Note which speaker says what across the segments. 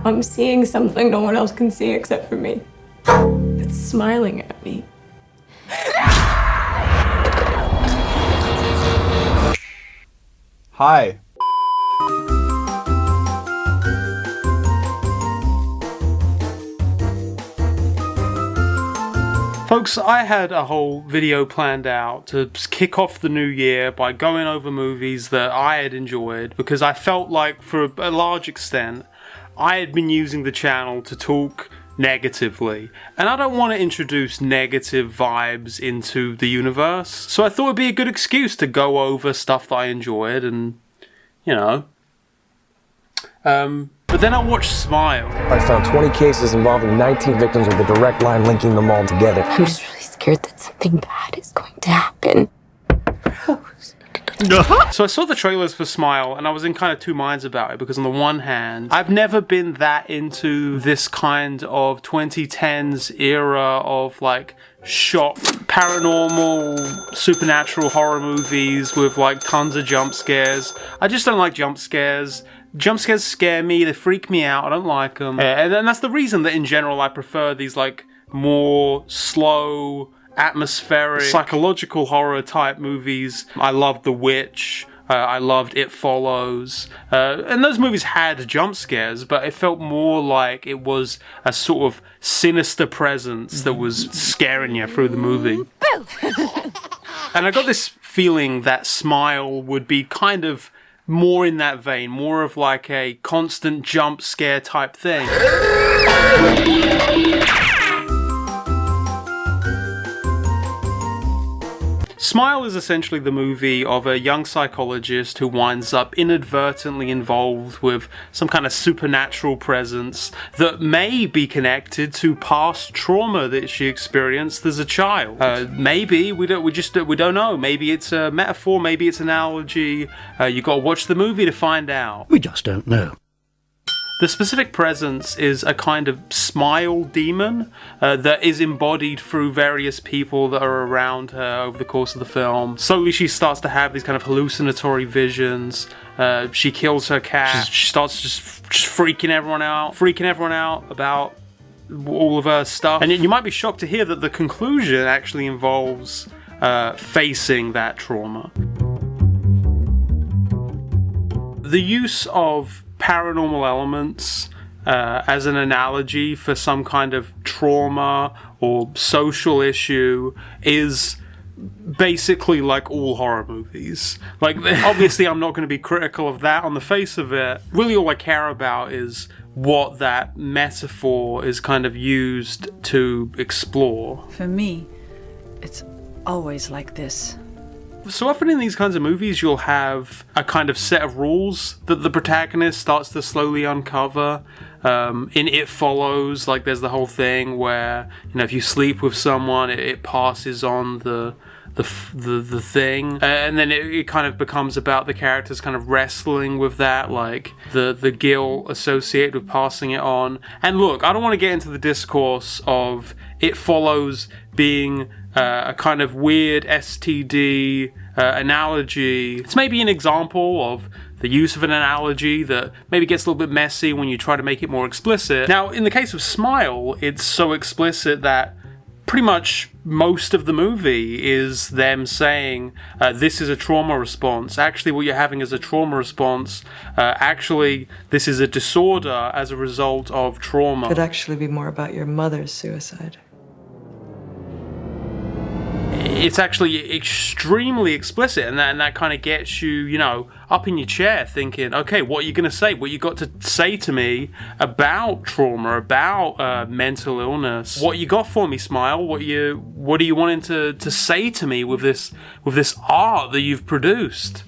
Speaker 1: I'm seeing something no one else can see except for me. It's smiling at me.
Speaker 2: Hi.
Speaker 3: Folks, I had a whole video planned out to kick off the new year by going over movies that I had enjoyed, because I felt like, for a large extent, I had been using the channel to talk negatively, and I don't want to introduce negative vibes into the universe, so I thought it'd be a good excuse to go over stuff that I enjoyed, and, you know. But then I watched Smile.
Speaker 4: I found 20 cases involving 19 victims with a direct line linking them all together.
Speaker 1: I'm just really scared that something bad is going to happen.
Speaker 3: So I saw the trailers for Smile, and I was in kind of two minds about it, because on the one hand, I've never been that into this kind of 2010s era of like shock, paranormal, supernatural horror movies with like tons of jump scares. I just don't like jump scares. Jump scares scare me, they freak me out, I don't like them. And that's the reason that in general I prefer these like more slow, atmospheric, psychological horror type movies. I loved The Witch, I loved It Follows, and those movies had jump scares, but it felt more like it was a sort of sinister presence that was scaring you through the movie. And I got this feeling that Smile would be kind of more in that vein, more of like a constant jump scare type thing. Smile is essentially the movie of a young psychologist who winds up inadvertently involved with some kind of supernatural presence that may be connected to past trauma that she experienced as a child. Maybe we don't know. Maybe it's a metaphor. Maybe it's an analogy. You got to watch the movie to find out.
Speaker 5: We just don't know.
Speaker 3: The specific presence is a kind of smile demon that is embodied through various people that are around her over the course of the film. Slowly she starts to have these kind of hallucinatory visions. She kills her cat. She starts just freaking everyone out about all of her stuff. And you might be shocked to hear that the conclusion actually involves facing that trauma. The use of paranormal elements as an analogy for some kind of trauma or social issue is basically like all horror movies. Like, obviously I'm not going to be critical of that on the face of it. Really all I care about is what that metaphor is kind of used to explore.
Speaker 6: For me, it's always like this.
Speaker 3: So often in these kinds of movies, you'll have a kind of set of rules that the protagonist starts to slowly uncover. In It Follows, like there's the whole thing where, you know, if you sleep with someone, it passes on the thing, and then it kind of becomes about the characters kind of wrestling with that, like the guilt associated with passing it on. And look, I don't want to get into the discourse of It Follows being a kind of weird STD analogy. It's maybe an example of the use of an analogy that maybe gets a little bit messy when you try to make it more explicit. Now, in the case of Smile, it's so explicit that pretty much most of the movie is them saying, this is a trauma response. Actually, what you're having is a trauma response. Actually, this is a disorder as a result of trauma.
Speaker 7: Could actually be more about your mother's suicide.
Speaker 3: It's actually extremely explicit, and that kind of gets you, you know, up in your chair thinking, okay, what are you going to say? What you got to say to me about trauma, about mental illness? What you got for me, Smile? What are you wanting to say to me with this art that you've produced?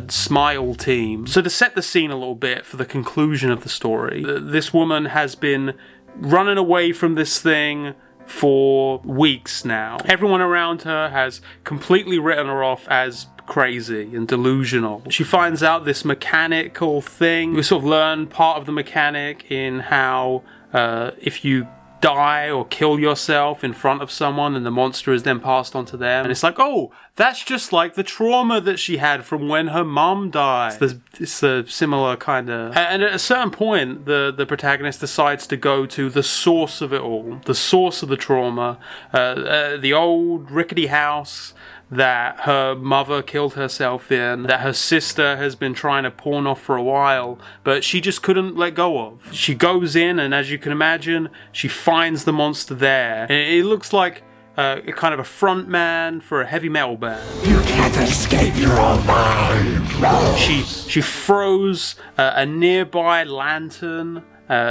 Speaker 3: Smile team. So to set the scene a little bit for the conclusion of the story, this woman has been running away from this thing for weeks now. Everyone around her has completely written her off as crazy and delusional. She finds out this mechanical thing. We sort of learn part of the mechanic in how if you die or kill yourself in front of someone and the monster is then passed on to them. And it's like, oh, that's just like the trauma that she had from when her mum died. It's a similar kind of... And at a certain point, the protagonist decides to go to the source of it all, the source of the trauma, the old rickety house that her mother killed herself in, that her sister has been trying to pawn off for a while, but she just couldn't let go of. She goes in, and as you can imagine, she finds the monster there. And it looks like a kind of a front man for a heavy metal band.
Speaker 2: You can't escape your own mind.
Speaker 3: She throws a nearby lantern,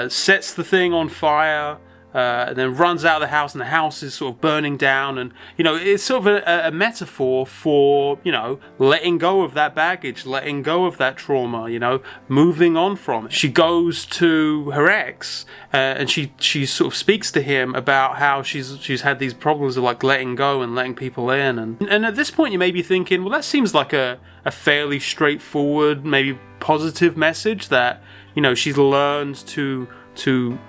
Speaker 3: sets the thing on fire, and then runs out of the house, and the house is sort of burning down. And, you know, it's sort of a metaphor for, you know, letting go of that baggage, letting go of that trauma, you know, moving on from it. She goes to her ex, and she sort of speaks to him about how she's had these problems of, like, letting go and letting people in. And at this point, you may be thinking, well, that seems like a fairly straightforward, maybe positive message that, you know, she's learned to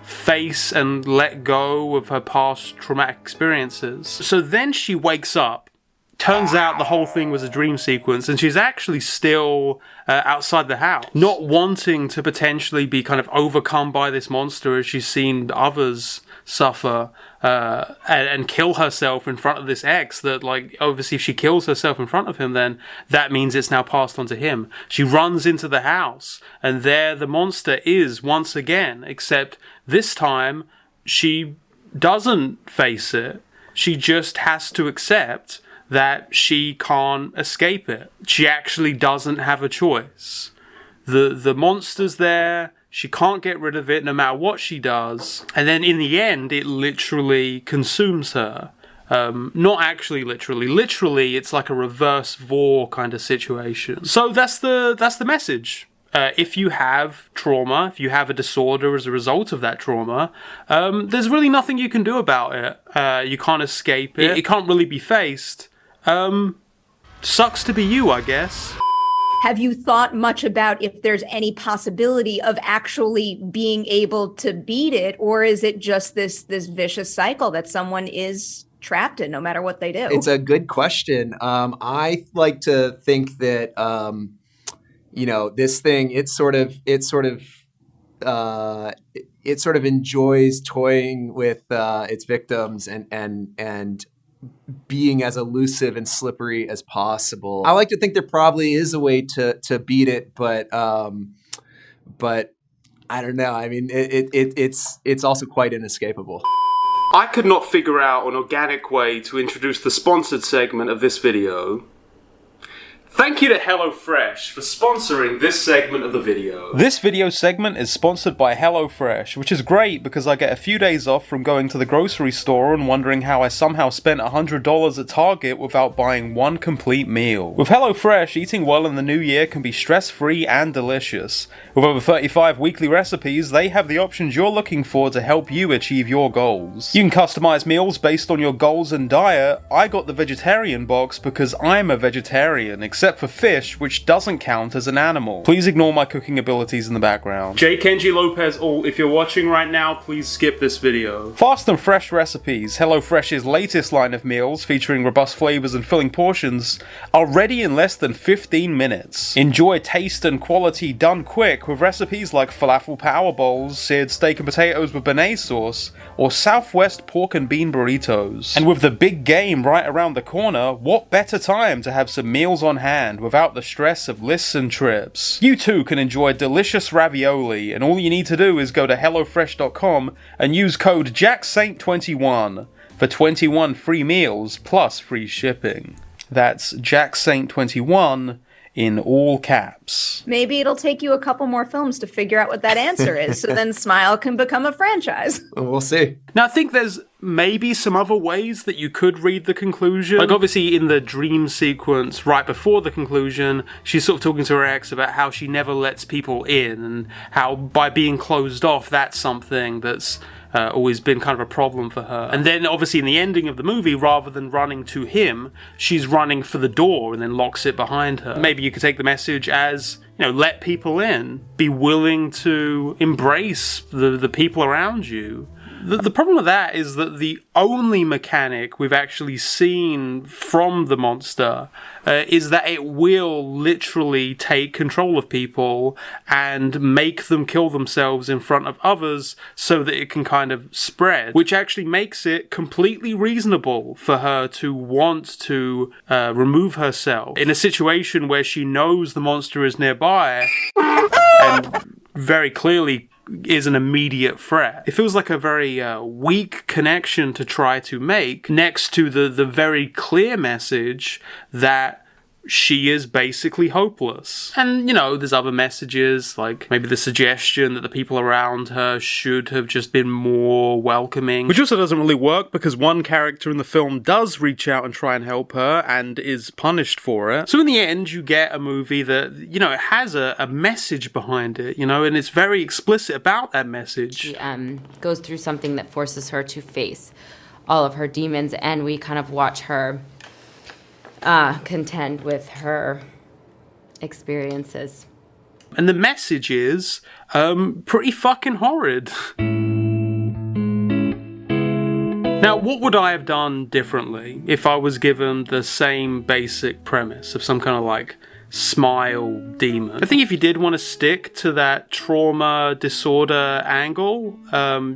Speaker 3: face and let go of her past traumatic experiences. So then she wakes up. Turns out the whole thing was a dream sequence, and she's actually still outside the house, not wanting to potentially be kind of overcome by this monster as she's seen others suffer and kill herself in front of this ex that, like, obviously if she kills herself in front of him, then that means it's now passed on to him. She runs into the house, and there the monster is once again, except this time she doesn't face it. She just has to accept that she can't escape it. She actually doesn't have a choice. The monster's there. She can't get rid of it no matter what she does. And then in the end, it literally consumes her. Not actually literally. Literally, it's like a reverse Vor kind of situation. So that's the message. If you have trauma, if you have a disorder as a result of that trauma, there's really nothing you can do about it. You can't escape it. It can't really be faced. Sucks to be you, I guess.
Speaker 5: Have you thought much about if there's any possibility of actually being able to beat it, or is it just this vicious cycle that someone is trapped in no matter what they do?
Speaker 8: It's a good question. I like to think that you know, this thing it sort of enjoys toying with its victims and being as elusive and slippery as possible. I like to think there probably is a way to beat it, but I don't know. I mean, it's also quite inescapable.
Speaker 3: I could not figure out an organic way to introduce the sponsored segment of this video. Thank you to HelloFresh for sponsoring this segment of the video. This video segment is sponsored by HelloFresh, which is great because I get a few days off from going to the grocery store and wondering how I somehow spent $100 at Target without buying one complete meal. With HelloFresh, eating well in the new year can be stress-free and delicious. With over 35 weekly recipes, they have the options you're looking for to help you achieve your goals. You can customize meals based on your goals and diet. I got the vegetarian box because I'm a vegetarian, except for fish, which doesn't count as an animal. Please ignore my cooking abilities in the background. J. Kenji Lopez, if you're watching right now, please skip this video. Fast and fresh recipes, HelloFresh's latest line of meals featuring robust flavors and filling portions, are ready in less than 15 minutes. Enjoy taste and quality done quick with recipes like falafel power bowls, seared steak and potatoes with béarnaise sauce, or Southwest pork and bean burritos. And with the big game right around the corner, what better time to have some meals on hand without the stress of lists and trips. You too can enjoy delicious ravioli, and all you need to do is go to HelloFresh.com and use code JackSaint21 for 21 free meals plus free shipping. That's JackSaint21 in all caps.
Speaker 5: Maybe it'll take you a couple more films to figure out what that answer is, so then Smile can become a franchise.
Speaker 8: We'll see.
Speaker 3: Now, I think there's maybe some other ways that you could read the conclusion. Like, obviously, in the dream sequence right before the conclusion, she's sort of talking to her ex about how she never lets people in, and how by being closed off, that's something that's always been kind of a problem for her. And then, obviously, in the ending of the movie, rather than running to him, she's running for the door and then locks it behind her. Maybe you could take the message as, you know, let people in. Be willing to embrace the people around you. The problem with that is that the only mechanic we've actually seen from the monster is that it will literally take control of people and make them kill themselves in front of others so that it can kind of spread, which actually makes it completely reasonable for her to want to remove herself in a situation where she knows the monster is nearby and very clearly is an immediate threat. It feels like a very weak connection to try to make next to the very clear message that she is basically hopeless. And, you know, there's other messages, like maybe the suggestion that the people around her should have just been more welcoming, which also doesn't really work because one character in the film does reach out and try and help her and is punished for it. So in the end, you get a movie that, you know, it has a message behind it, you know, and it's very explicit about that message.
Speaker 9: She goes through something that forces her to face all of her demons, and we kind of watch her contend with her experiences.
Speaker 3: And the message is pretty fucking horrid. Now, what would I have done differently if I was given the same basic premise of some kind of like smile demon? I think if you did want to stick to that trauma disorder angle,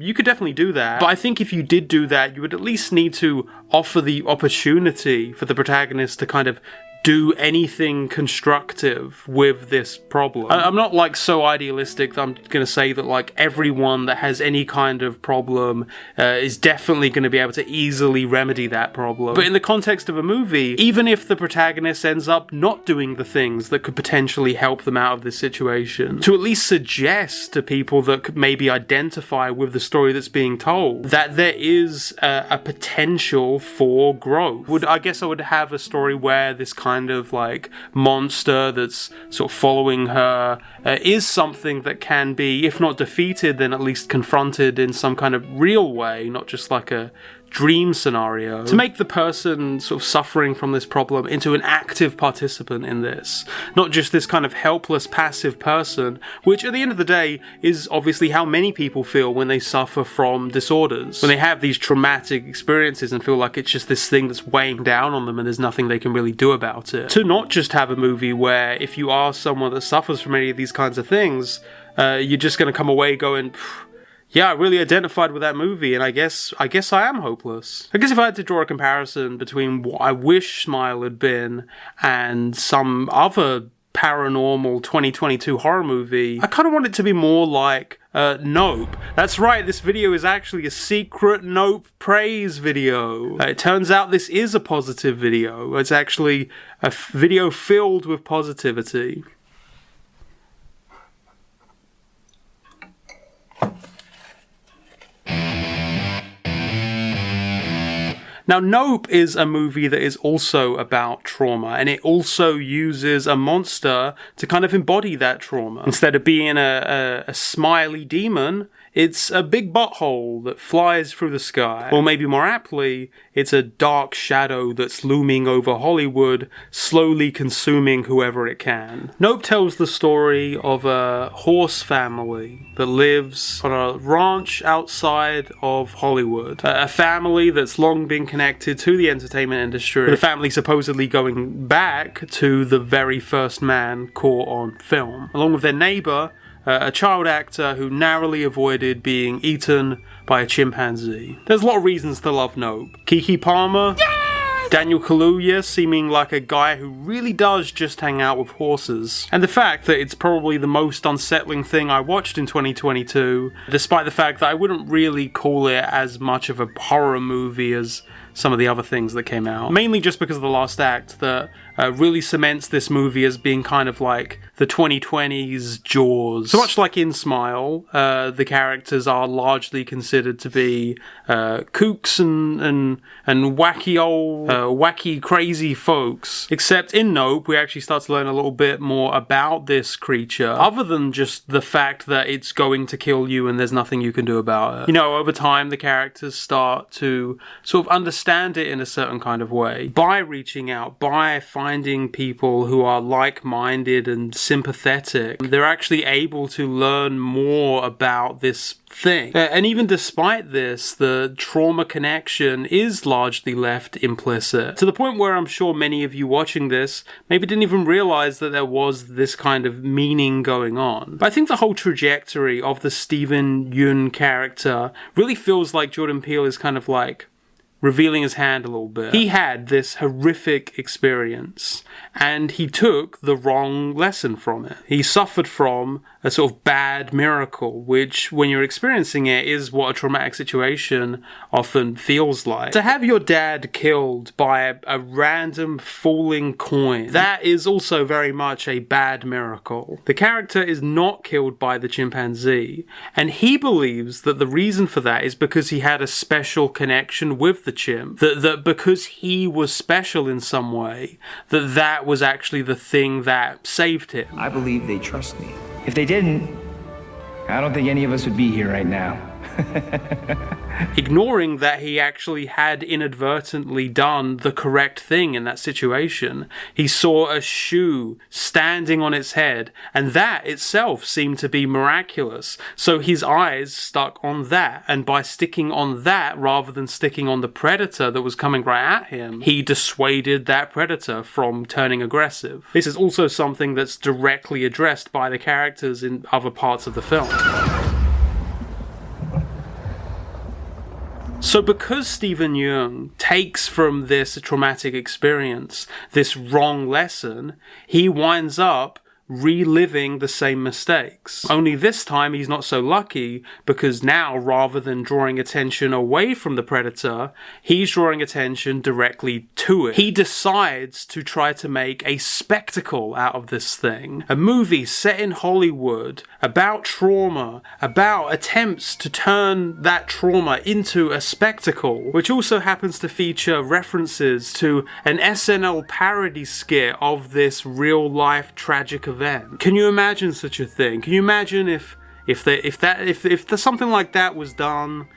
Speaker 3: you could definitely do that. But I think if you did do that, you would at least need to offer the opportunity for the protagonist to kind of do anything constructive with this problem. I'm not like so idealistic that I'm going to say that like everyone that has any kind of problem is definitely going to be able to easily remedy that problem. But in the context of a movie, even if the protagonist ends up not doing the things that could potentially help them out of this situation, to at least suggest to people that could maybe identify with the story that's being told that there is a potential for growth. I guess I would have a story where this kind of like monster that's sort of following her is something that can be, if not defeated, then at least confronted in some kind of real way, not just like a dream scenario, to make the person sort of suffering from this problem into an active participant in this, not just this kind of helpless passive person, which at the end of the day is obviously how many people feel when they suffer from disorders, when they have these traumatic experiences and feel like it's just this thing that's weighing down on them and there's nothing they can really do about it. To not just have a movie where if you are someone that suffers from any of these kinds of things, you're just going to come away going, yeah, I really identified with that movie, and I guess I am hopeless. I guess if I had to draw a comparison between what I wish Smile had been and some other paranormal 2022 horror movie, I kind of want it to be more like Nope. That's right, this video is actually a secret Nope praise video. It turns out this is a positive video. It's actually a video filled with positivity. Now, Nope is a movie that is also about trauma, and it also uses a monster to kind of embody that trauma. Instead of being a smiley demon, it's a big butthole that flies through the sky. Or maybe more aptly, it's a dark shadow that's looming over Hollywood, slowly consuming whoever it can. Nope tells the story of a horse family that lives on a ranch outside of Hollywood. A family that's long been connected to the entertainment industry. The family supposedly going back to the very first man caught on film. Along with their neighbor, a child actor who narrowly avoided being eaten by a chimpanzee. There's a lot of reasons to love Nope. Keke Palmer, Daniel Kaluuya seeming like a guy who really does just hang out with horses. And the fact that it's probably the most unsettling thing I watched in 2022, despite the fact that I wouldn't really call it as much of a horror movie as some of the other things that came out. Mainly just because of the last act that really cements this movie as being kind of like the 2020s Jaws. So much like in Smile, the characters are largely considered to be kooks and wacky old wacky, crazy folks. Except in Nope, we actually start to learn a little bit more about this creature, other than just the fact that it's going to kill you and there's nothing you can do about it. You know, over time, the characters start to sort of understand it in a certain kind of way. By reaching out, by finding people who are like-minded and sympathetic, they're actually able to learn more about this thing. And even despite this, the trauma connection is largely left implicit, to the point where I'm sure many of you watching this maybe didn't even realize that there was this kind of meaning going on. But I think the whole trajectory of the Steven Yeun character really feels like Jordan Peele is kind of like revealing his hand a little bit. He had this horrific experience, and he took the wrong lesson from it. He suffered from a sort of bad miracle, which, when you're experiencing it, is what a traumatic situation often feels like. To have your dad killed by a random falling coin, that is also very much a bad miracle. The character is not killed by the chimpanzee, and he believes that the reason for that is because he had a special connection with the chimp, that because he was special in some way, that was actually the thing that saved him.
Speaker 10: I believe they trust me. If they didn't, I don't think any of us would be here right now.
Speaker 3: Ignoring that he actually had inadvertently done the correct thing in that situation. He saw a shoe standing on its head, and that itself seemed to be miraculous. So his eyes stuck on that, and by sticking on that rather than sticking on the predator that was coming right at him, he dissuaded that predator from turning aggressive. This is also something that's directly addressed by the characters in other parts of the film. So because Steven Yeun takes from this traumatic experience this wrong lesson, he winds up reliving the same mistakes. Only this time he's not so lucky, because now, rather than drawing attention away from the predator, he's drawing attention directly to it. He decides to try to make a spectacle out of this thing. A movie set in Hollywood about trauma, about attempts to turn that trauma into a spectacle, which also happens to feature references to an SNL parody skit of this real-life tragic event. Can you imagine such a thing? Can you imagine if something like that was done?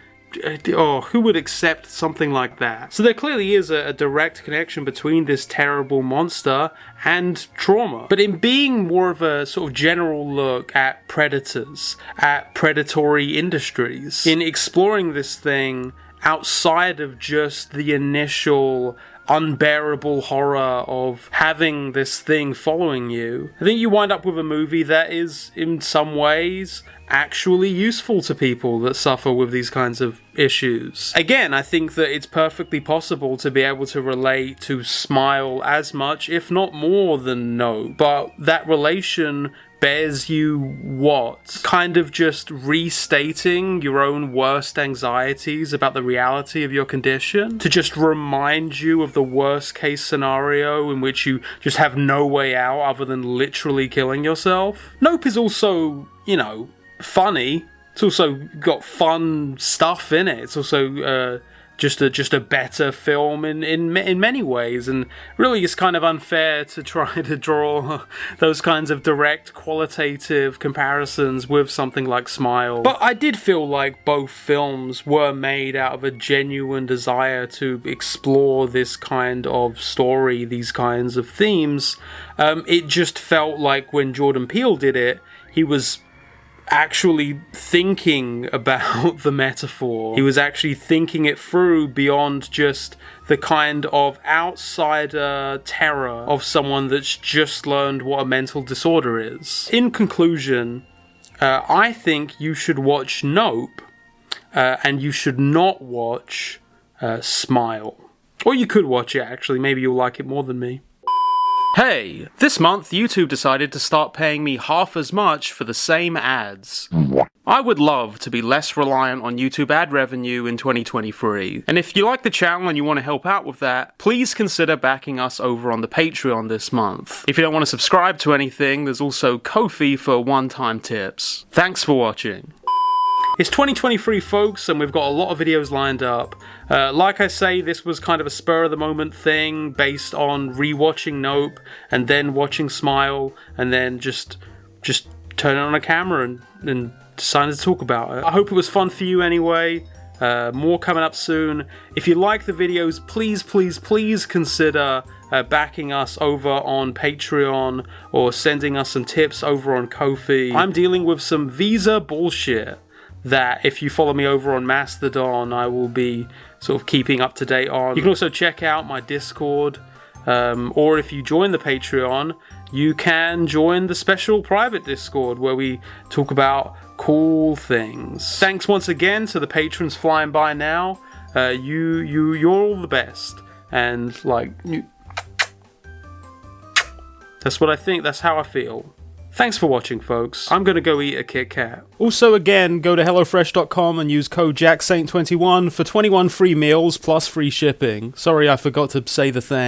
Speaker 3: Oh, who would accept something like that? So there clearly is a direct connection between this terrible monster and trauma. But in being more of a sort of general look at predators, at predatory industries, in exploring this thing outside of just the initial unbearable horror of having this thing following you, I think you wind up with a movie that is, in some ways, actually useful to people that suffer with these kinds of issues. Again, I think that it's perfectly possible to be able to relate to Smile as much, if not more than No, but that relation bears you what? Kind of just restating your own worst anxieties about the reality of your condition? To just remind you of the worst case scenario in which you just have no way out other than literally killing yourself? Nope is also, you know, funny. It's also got fun stuff in it. It's also just a better film in many ways, and really it's kind of unfair to try to draw those kinds of direct qualitative comparisons with something like Smile. But I did feel like both films were made out of a genuine desire to explore this kind of story, these kinds of themes. It just felt like when Jordan Peele did it, he was actually thinking about the metaphor. He was actually thinking it through beyond just the kind of outsider terror of someone that's just learned what a mental disorder is. In conclusion, I think you should watch Nope, and you should not watch Smile. Or you could watch it, actually. Maybe you'll like it more than me. Hey, this month YouTube decided to start paying me half as much for the same ads. I would love to be less reliant on YouTube ad revenue in 2023. And if you like the channel and you want to help out with that, please consider backing us over on the Patreon this month. If you don't want to subscribe to anything, there's also Ko-fi for one-time tips. Thanks for watching. It's 2023, folks, and we've got a lot of videos lined up. Like I say, this was kind of a spur-of-the-moment thing based on rewatching Nope and then watching Smile and then just turning on a camera and deciding to talk about it. I hope it was fun for you anyway. More coming up soon. If you like the videos, please consider backing us over on Patreon or sending us some tips over on Ko-fi. I'm dealing with some visa bullshit that if you follow me over on Mastodon, I will be sort of keeping up to date on. You can also check out my Discord, or if you join the Patreon, you can join the special private Discord where we talk about cool things. Thanks once again to the patrons flying by now. You're all the best, and like, that's what I think. That's how I feel. Thanks for watching, folks. I'm gonna go eat a Kit Kat. Also, again, go to HelloFresh.com and use code JackSaint21 for 21 free meals plus free shipping. Sorry, I forgot to say the thing.